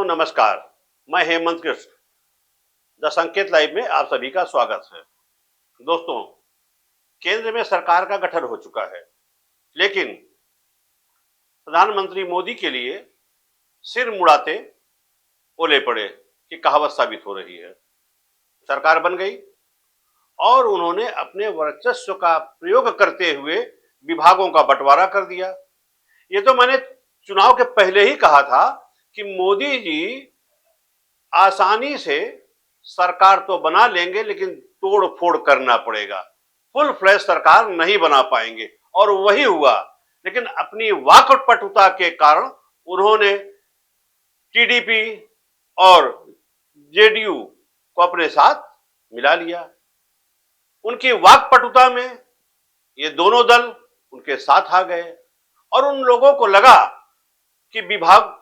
नमस्कार। मैं हेमंत कृष्ण द संकेत लाइव में आप सभी का स्वागत है। दोस्तों, केंद्र में सरकार का गठन हो चुका है, लेकिन प्रधानमंत्री मोदी के लिए सिर मुड़ाते ओले पड़े की कहावत साबित हो रही है। सरकार बन गई और उन्होंने अपने वर्चस्व का प्रयोग करते हुए विभागों का बंटवारा कर दिया। ये तो मैंने चुनाव के पहले ही कहा था कि मोदी जी आसानी से सरकार तो बना लेंगे, लेकिन तोड़ फोड़ करना पड़ेगा, फुल फ्लैश सरकार नहीं बना पाएंगे। और वही हुआ। लेकिन अपनी वाकपटुता के कारण उन्होंने टीडीपी और जेडीयू को अपने साथ मिला लिया। उनकी वाकपटुता में ये दोनों दल उनके साथ आ गए और उन लोगों को लगा कि विभाग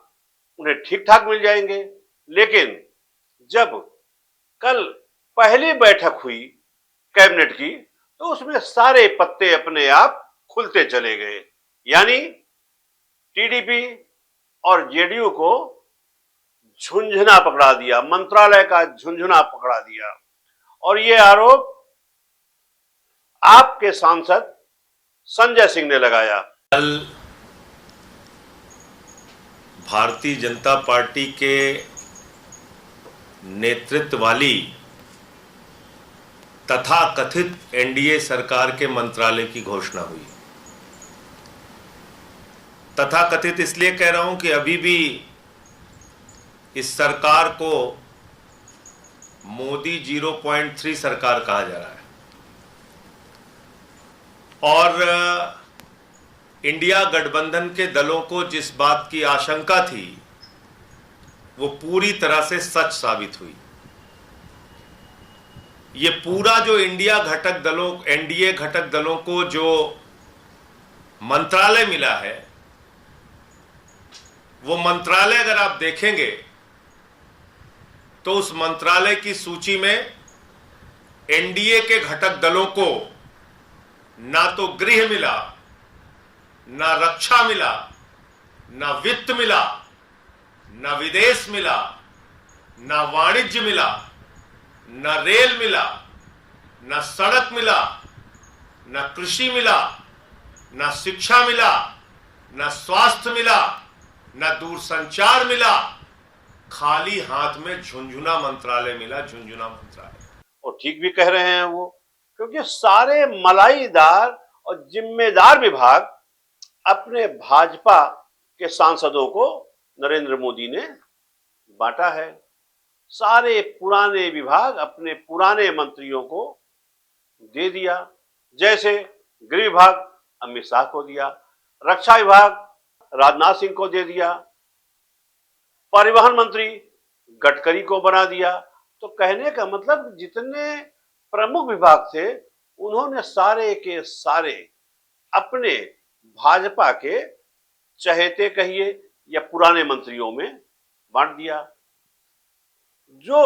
उन्हें ठीक ठाक मिल जाएंगे। लेकिन जब कल पहली बैठक हुई कैबिनेट की, तो उसमें सारे पत्ते अपने आप खुलते चले गए। यानी टीडीपी और जेडीयू को झुंझुना पकड़ा दिया, मंत्रालय का झुंझुना पकड़ा दिया। और ये आरोप आपके सांसद संजय सिंह ने लगाया। कल भारतीय जनता पार्टी के नेतृत्व वाली तथाकथित एनडीए सरकार के मंत्रालय की घोषणा हुई। तथाकथित इसलिए कह रहा हूं कि अभी भी इस सरकार को मोदी 0.3 सरकार कहा जा रहा है और इंडिया गठबंधन के दलों को जिस बात की आशंका थी वो पूरी तरह से सच साबित हुई। ये पूरा जो एनडीए घटक दलों को जो मंत्रालय मिला है, वो मंत्रालय अगर आप देखेंगे तो उस मंत्रालय की सूची में एनडीए के घटक दलों को ना तो गृह मिला, ना रक्षा मिला, ना वित्त मिला, ना विदेश मिला, ना वाणिज्य मिला, ना रेल मिला, ना सड़क मिला, ना कृषि मिला, ना शिक्षा मिला, ना स्वास्थ्य मिला, ना दूरसंचार मिला। खाली हाथ में झुंझुना मंत्रालय मिला, झुंझुना मंत्रालय। और ठीक भी कह रहे हैं वो, क्योंकि सारे मलाईदार और जिम्मेदार विभाग अपने भाजपा के सांसदों को नरेंद्र मोदी ने बांटा है। सारे पुराने विभाग अपने पुराने मंत्रियों को दे दिया। जैसे गृह विभाग अमित शाह को दिया, रक्षा विभाग राजनाथ सिंह को दे दिया, परिवहन मंत्री गडकरी को बना दिया। तो कहने का मतलब जितने प्रमुख विभाग थे उन्होंने सारे के सारे अपने भाजपा के चहेते कहिए या पुराने मंत्रियों में बांट दिया। जो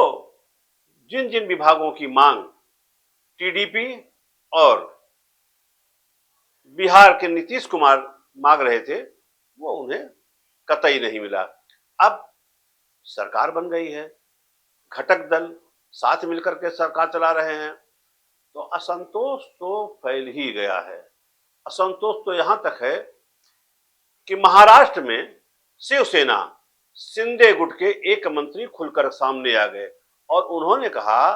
जिन जिन विभागों की मांग टीडीपी और बिहार के नीतीश कुमार मांग रहे थे, वो उन्हें कतई नहीं मिला। अब सरकार बन गई है, घटक दल साथ मिलकर के सरकार चला रहे हैं, तो असंतोष तो फैल ही गया है। असंतोष तो यहां तक है कि महाराष्ट्र में शिवसेना शिंदे गुट के एक मंत्री खुलकर सामने आ गए और उन्होंने कहा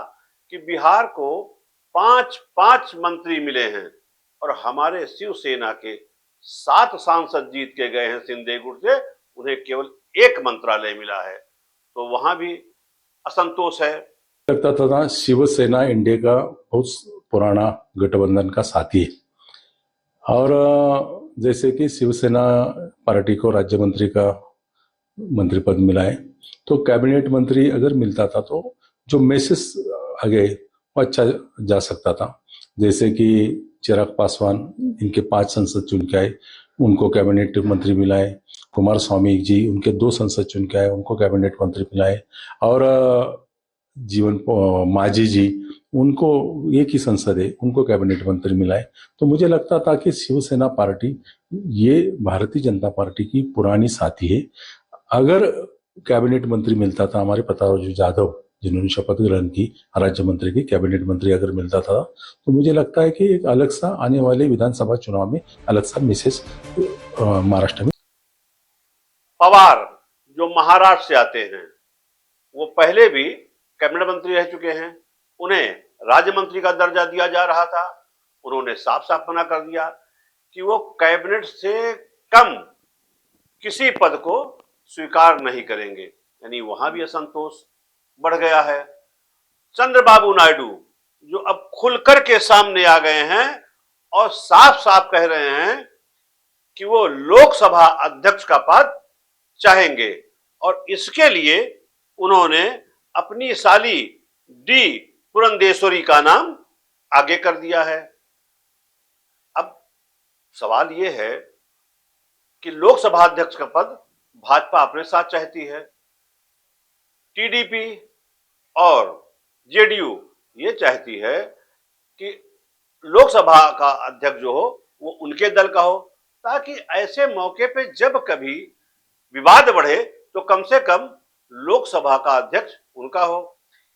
कि बिहार को 5 मंत्री मिले हैं और हमारे शिवसेना के 7 सांसद जीत के गए हैं शिंदे गुट से, उन्हें केवल 1 मंत्रालय मिला है। तो वहां भी असंतोष है। लगता था शिवसेना इंडिया का बहुत पुराना गठबंधन का साथी है और जैसे कि शिवसेना पार्टी को राज्य मंत्री का मंत्री पद मिला है, तो कैबिनेट मंत्री अगर मिलता था तो जो मैसेज आगे वो अच्छा जा सकता था। जैसे कि चिराग पासवान, इनके 5 सांसद चुन के आए, उनको कैबिनेट मंत्री मिला है। कुमार स्वामी जी, उनके 2 सांसद चुन के आए, उनको कैबिनेट मंत्री मिला है। और जीवन मांझी जी, उनको एक ही संसद है, उनको कैबिनेट मंत्री मिला है। तो मुझे लगता था कि शिवसेना पार्टी ये भारतीय जनता पार्टी की पुरानी साथी है। अगर कैबिनेट मंत्री मिलता था, हमारे प्रताप जाधव जिन्होंने शपथ ग्रहण की राज्य मंत्री की, कैबिनेट मंत्री अगर मिलता था तो मुझे लगता है कि एक अलग सा आने वाले विधानसभा चुनाव में अलग सा मैसेज महाराष्ट्र में। पवार जो महाराष्ट्र से आते हैं, वो पहले भी कैबिनेट मंत्री रह चुके हैं, उन्हें राज्य मंत्री का दर्जा दिया जा रहा था। उन्होंने साफ साफ मना कर दिया कि वो कैबिनेट से कम किसी पद को स्वीकार नहीं करेंगे, यानी वहां भी असंतोष बढ़ गया है। चंद्रबाबू नायडू जो अब खुलकर के सामने आ गए हैं और साफ साफ कह रहे हैं कि वो लोकसभा अध्यक्ष का पद चाहेंगे, और इसके लिए उन्होंने अपनी साली डी पुरंदेश्वरी का नाम आगे कर दिया है। अब सवाल यह है कि लोकसभा अध्यक्ष का पद भाजपा अपने साथ चाहती है, टीडीपी और जेडीयू ये चाहती है कि लोकसभा का अध्यक्ष जो हो वो उनके दल का हो, ताकि ऐसे मौके पे जब कभी विवाद बढ़े तो कम से कम लोकसभा का अध्यक्ष उनका हो।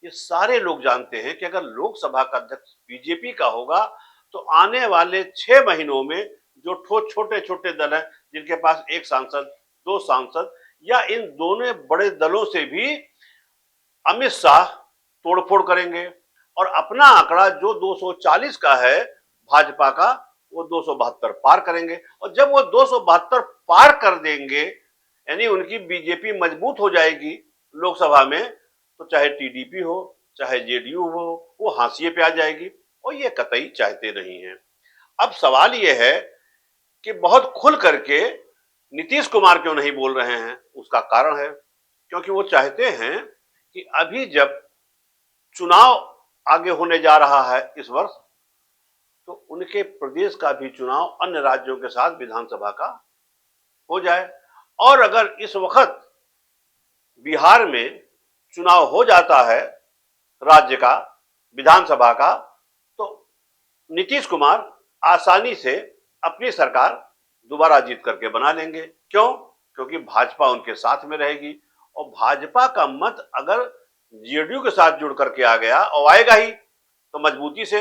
ये सारे लोग जानते हैं कि अगर लोकसभा का अध्यक्ष बीजेपी का होगा तो आने वाले 6 महीनों में जो छोटे छोटे दल हैं, जिनके पास एक सांसद, 2 सांसद, या इन दोनों बड़े दलों से भी अमित शाह तोड़फोड़ करेंगे और अपना आंकड़ा जो 240 का है भाजपा का, वो 272 पार करेंगे। और जब वो 272 पार कर देंगे, यानी उनकी बीजेपी मजबूत हो जाएगी लोकसभा में, तो चाहे टीडीपी हो चाहे जेडीयू हो, वो हाशिए पे आ जाएगी, और ये कतई चाहते नहीं हैं। अब सवाल ये है कि बहुत खुल करके नीतीश कुमार क्यों नहीं बोल रहे हैं। उसका कारण है क्योंकि वो चाहते हैं कि अभी जब चुनाव आगे होने जा रहा है इस वर्ष, तो उनके प्रदेश का भी चुनाव अन्य राज्यों के साथ विधानसभा का हो जाए। और अगर इस वक्त बिहार में चुनाव हो जाता है राज्य का, विधानसभा का, तो नीतीश कुमार आसानी से अपनी सरकार दोबारा जीत करके बना लेंगे। क्यों? क्योंकि भाजपा उनके साथ में रहेगी, और भाजपा का मत अगर जेडीयू के साथ जुड़ करके आ गया, और आएगा ही, तो मजबूती से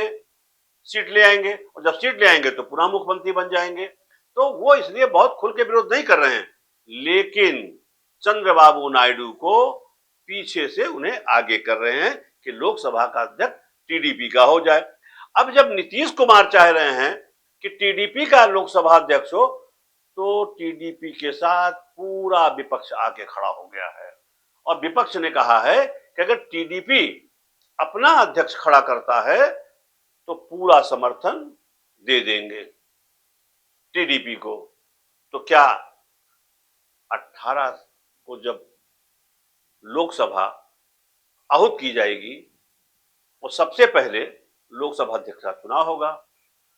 सीट ले आएंगे, और जब सीट ले आएंगे तो पुनः मुख्यमंत्री बन जाएंगे। तो वो इसलिए बहुत खुल के विरोध नहीं कर रहे हैं, लेकिन चंद्रबाबू नायडू को पीछे से उन्हें आगे कर रहे हैं कि लोकसभा का अध्यक्ष टीडीपी का हो जाए। अब जब नीतीश कुमार चाह रहे हैं कि टीडीपी का लोकसभा अध्यक्ष हो, तो टीडीपी के साथ पूरा विपक्ष आके खड़ा हो गया है, और विपक्ष ने कहा है कि अगर टीडीपी अपना अध्यक्ष खड़ा करता है तो पूरा समर्थन दे देंगे टीडीपी को। तो क्या 18 को जब लोकसभा आहूत की जाएगी, वो सबसे पहले लोकसभा अध्यक्ष का चुनाव होगा।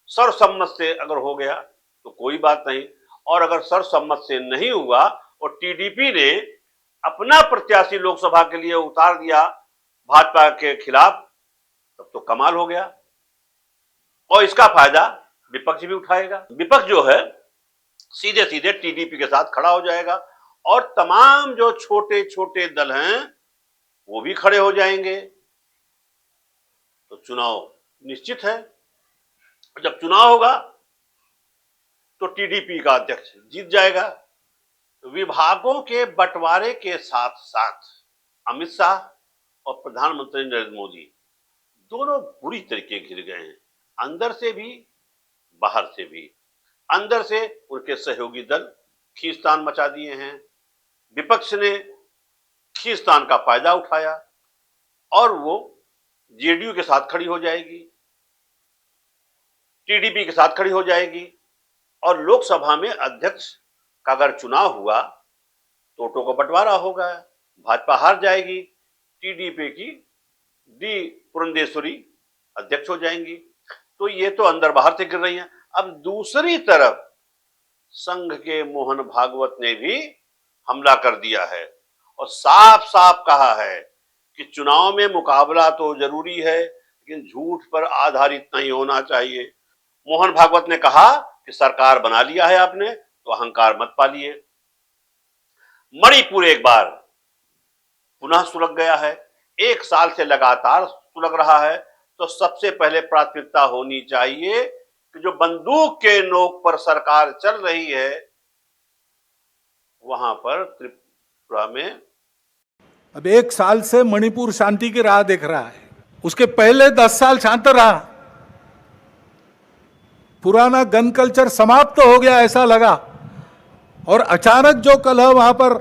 सर्वसम्मत से अगर हो गया तो कोई बात नहीं, और अगर सर्वसम्मत से नहीं हुआ और टीडीपी ने अपना प्रत्याशी लोकसभा के लिए उतार दिया भाजपा के खिलाफ, तब तो कमाल हो गया, और इसका फायदा विपक्ष भी उठाएगा। विपक्ष जो है सीधे सीधे टीडीपी के साथ खड़ा हो जाएगा, और तमाम जो छोटे छोटे दल हैं वो भी खड़े हो जाएंगे। तो चुनाव निश्चित है। जब चुनाव होगा तो टीडीपी का अध्यक्ष जीत जाएगा। विभागों के बंटवारे के साथ साथ अमित शाह और प्रधानमंत्री नरेंद्र मोदी दोनों बुरी तरीके घिर गए हैं, अंदर से भी बाहर से भी। अंदर से उनके सहयोगी दल खींचतान मचा दिए हैं, विपक्ष ने खींचतान का फायदा उठाया, और वो जेडीयू के साथ खड़ी हो जाएगी, टीडीपी के साथ खड़ी हो जाएगी, और लोकसभा में अध्यक्ष का अगर चुनाव हुआ तो वोटों का बंटवारा होगा, भाजपा हार जाएगी, टीडीपी की डी पुरंदेश्वरी अध्यक्ष हो जाएंगी। तो ये तो अंदर बाहर से गिर रही हैं। अब दूसरी तरफ संघ के मोहन भागवत ने भी हमला कर दिया है और साफ साफ कहा है कि चुनाव में मुकाबला तो जरूरी है, लेकिन झूठ पर आधारित नहीं होना चाहिए। मोहन भागवत ने कहा कि सरकार बना लिया है आपने तो अहंकार मत पालिए। मणिपुर एक बार पुनः सुलग गया है, 1 साल से लगातार सुलग रहा है, तो सबसे पहले प्राथमिकता होनी चाहिए कि जो बंदूक के नोक पर सरकार चल रही है, वहां पर त्रिपुरा में अब 1 साल से मणिपुर शांति की राह देख रहा है, उसके पहले 10 साल शांत रहा। पुराना गन कल्चर समाप्त तो हो गया ऐसा लगा, और अचानक जो कलह वहां पर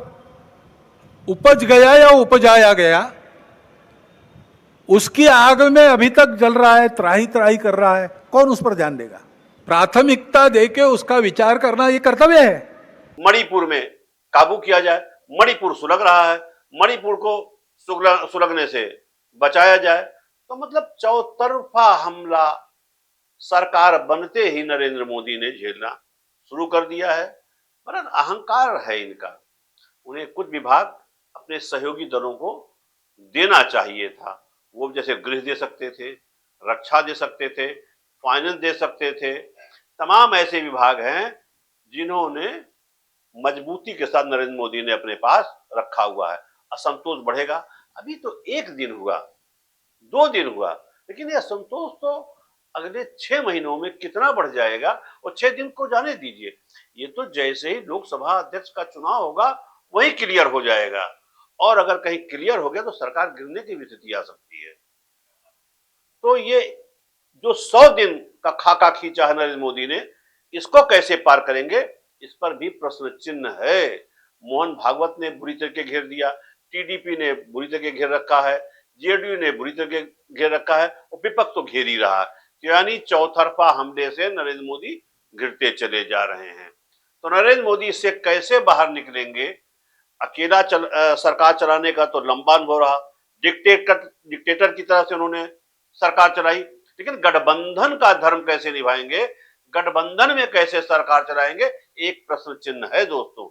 उपज गया या उपजाया गया, उसकी आग में अभी तक जल रहा है, त्राही त्राही कर रहा है। कौन उस पर ध्यान देगा? प्राथमिकता देके उसका विचार करना ये कर्तव्य है। मणिपुर में काबू किया जाए, मणिपुर सुलग रहा है, मणिपुर को सुलगने से बचाया जाए। तो मतलब चौतरफा हमला सरकार बनते ही नरेंद्र मोदी ने झेलना शुरू कर दिया है। मतलब अहंकार है इनका। उन्हें कुछ विभाग अपने सहयोगी दलों को देना चाहिए था। वो जैसे गृह दे सकते थे, रक्षा दे सकते थे, फाइनेंस दे सकते थे। तमाम ऐसे विभाग हैं जिन्होंने मजबूती के साथ नरेंद्र मोदी ने अपने पास रखा हुआ है। असंतोष बढ़ेगा। अभी तो 1 दिन हुआ, 2 दिन हुआ, लेकिन ये असंतोष तो अगले 6 महीनों में कितना बढ़ जाएगा, और 6 दिन को जाने दीजिए। ये तो जैसे ही लोकसभा अध्यक्ष का चुनाव होगा वही क्लियर हो जाएगा, और अगर कहीं क्लियर हो गया तो सरकार गिरने की भी स्थिति आ सकती है। तो ये जो 100 दिन का खाका खींचा है नरेंद्र मोदी ने, इसको कैसे पार करेंगे, इस पर भी प्रश्न चिन्ह है। मोहन भागवत ने बुरी तरीके घेर दिया, टीडीपी ने बुरी तरीके घेर रखा है, जेडीयू ने बुरी तरीके घेर रखा है, और विपक्ष तो घेर ही रहा है। यानी चौतरफा हमले से नरेंद्र मोदी घिरते चले जा रहे हैं। तो नरेंद्र मोदी इससे कैसे बाहर निकलेंगे? अकेला सरकार चलाने का तो लंबा अनुभव रहा, डिक्टेटर की तरह से उन्होंने सरकार चलाई, लेकिन गठबंधन का धर्म कैसे निभाएंगे, गठबंधन में कैसे सरकार चलाएंगे, एक प्रश्न चिन्ह है दोस्तों।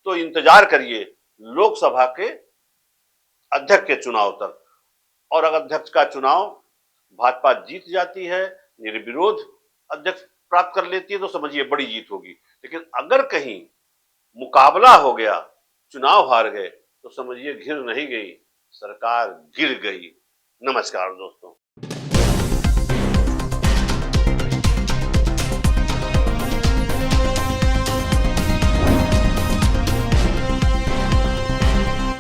तो इंतजार करिए लोकसभा के अध्यक्ष के चुनाव तक, और अगर अध्यक्ष का चुनाव भाजपा जीत जाती है, निर्विरोध अध्यक्ष प्राप्त कर लेती है, तो समझिए बड़ी जीत होगी। लेकिन अगर कहीं मुकाबला हो गया, चुनाव हार गए, तो समझिए घिर नहीं गई, सरकार गिर गई। नमस्कार दोस्तों।